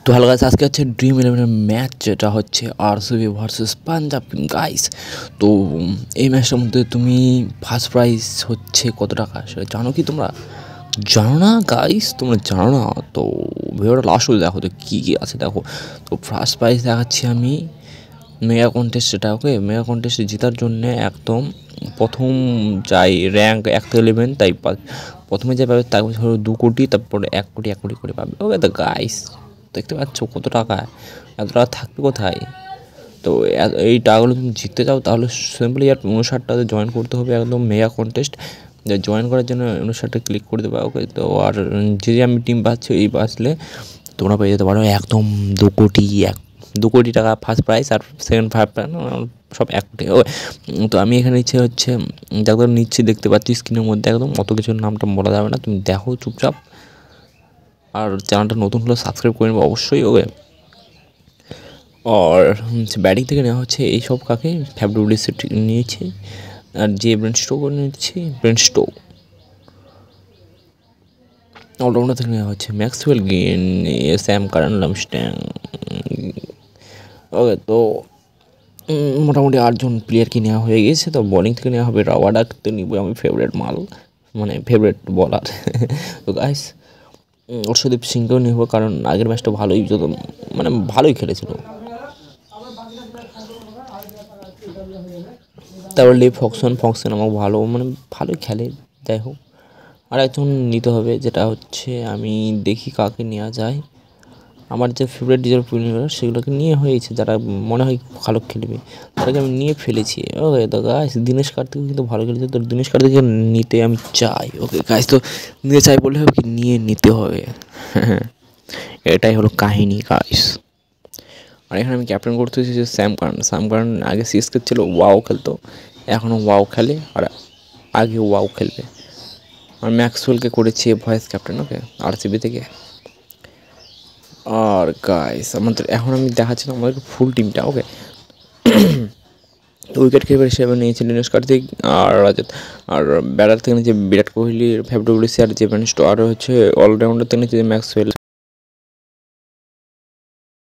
তো hello guys, আজকে হচ্ছে ড্রিম ইলেভেনের ম্যাচ, যেটা হচ্ছে আরসিবি ভার্সেস পাঞ্জাব গাইস। তো এই ম্যাচটার মধ্যে তুমি ফার্স্ট প্রাইজ হচ্ছে কত টাকা সেটা জানো কি তোমরা? জানো না গাইস, তোমরা জানো না? তো ভিডিওটা লাস্ট হলে দেখো তো কী কী আছে দেখো। তো ফার্স্ট প্রাইজ দেখাচ্ছি আমি মেগা কন্টেস্ট, সেটা ওকে। মেগা কন্টেস্টে জেতার জন্যে একদম প্রথম যাই র্যাঙ্ক 1 থেকে 11, তাই প্রথমে যে পাবে তারপর ধরো 2 কোটি, তারপরে 1 কোটি 1 কোটি করে পাবে ওকে। তো গাইস দেখতে পাচ্ছ কত টাকা, এত টাকা থাকবে কোথায়? তো এই টাকাগুলো তুমি জিততে চাও তাহলে সিম্পলি আর 59টাতে জয়েন করতে হবে একদম মেগা কন্টেস্ট। জয়েন করার জন্য 59টা ক্লিক করে দেবে ওকে। তো আর যে আমি টিম পাচ্ছি, এই বাঁচলে তোমরা পেয়ে যেতে পারো একদম 2 কোটি টাকা ফার্স্ট প্রাইজ, আর সেকেন্ড সব 1 কোটি ওকে। তো আমি এখানে হচ্ছে যাদের নিচ্ছি দেখতে পাচ্ছি স্ক্রিনের মধ্যে, একদম অত কিছুর নামটা বলা যাবে না, তুমি দেখো চুপচাপ। আর চ্যানেলটা নতুন হলে সাবস্ক্রাইব করে নেবো অবশ্যই ওকে। আর ব্যাটিং থেকে নেওয়া হচ্ছে এইসব কাকে ফ্যাবডব্লিউসি নিয়েছি, আর যে ব্রেনস্টো করে নিচ্ছি ব্রেনস্টো। অলরাউন্ডার থেকে নেওয়া হচ্ছে ম্যাক্সওয়েল গেন, স্যাম কারান, লামস্ট্যাং ওকে। তো মোটামুটি 8জন প্লেয়ারকে নেওয়া হয়ে গেছে। তো বোলিং থেকে নেওয়া হবে রাওয়াডাক, তো নিব আমি ফেভারিট মাল, মানে ফেভারিট বলার তো গাইস অর্শদীপ সিংকেও নেব, কারণ আগের ম্যাচটা ভালোই মানে ভালোই খেলেছিল। তারপর লিভ ফক্সন আমার ভালো, মানে ভালোই খেলে, যাই হোক। আর একজন নিতে হবে, যেটা হচ্ছে আমি দেখি কাকে নেওয়া যায়। আমার যে ফেভারিট ডিজার প্লেয়ার সেগুলোকে নিয়ে হয়েছে, যারা মনে হয় ভালো খেলবে তাদেরকে আমি নিয়ে ফেলেছি ওকে। তো গাইস দিনেশ কার্তিক কিন্তু ভালো খেলেছে, তো দিনেশ কার্তিককে নিতে আমি চাই ওকে গাইস। তো নিতে চাই বললে হবে কি, নিয়ে নিতে হবে এটাই হলো কাহিনী গাইস। আর এখানে আমি ক্যাপ্টেন করতে হচ্ছে যে স্যাম কারণ আগে সিএসকে ছিল, ওয়াও খেলতো, এখনও ওয়াও খেলে আর আগে ওয়াও খেলবে। আর ম্যাক্সওয়েলকে করেছি ভয়েস ক্যাপ্টেন ওকে আরসিবি থেকে। আর গাইস আমাদের এখন আমি দেখাচ্ছিলাম আমাদের ফুল টিমটা ওকে। উইকেট কিপার হিসেবে নিয়েছি দিনেশ কার্তিক আর রাজত, আর ব্যাটার থেকে নিয়েছে বিরাট কোহলি, ফ্যাবডব্লিউসি আর জেভেন স্টো, আর হচ্ছে অলরাউন্ডার থেকে নিয়েছে ম্যাক্সওয়েল।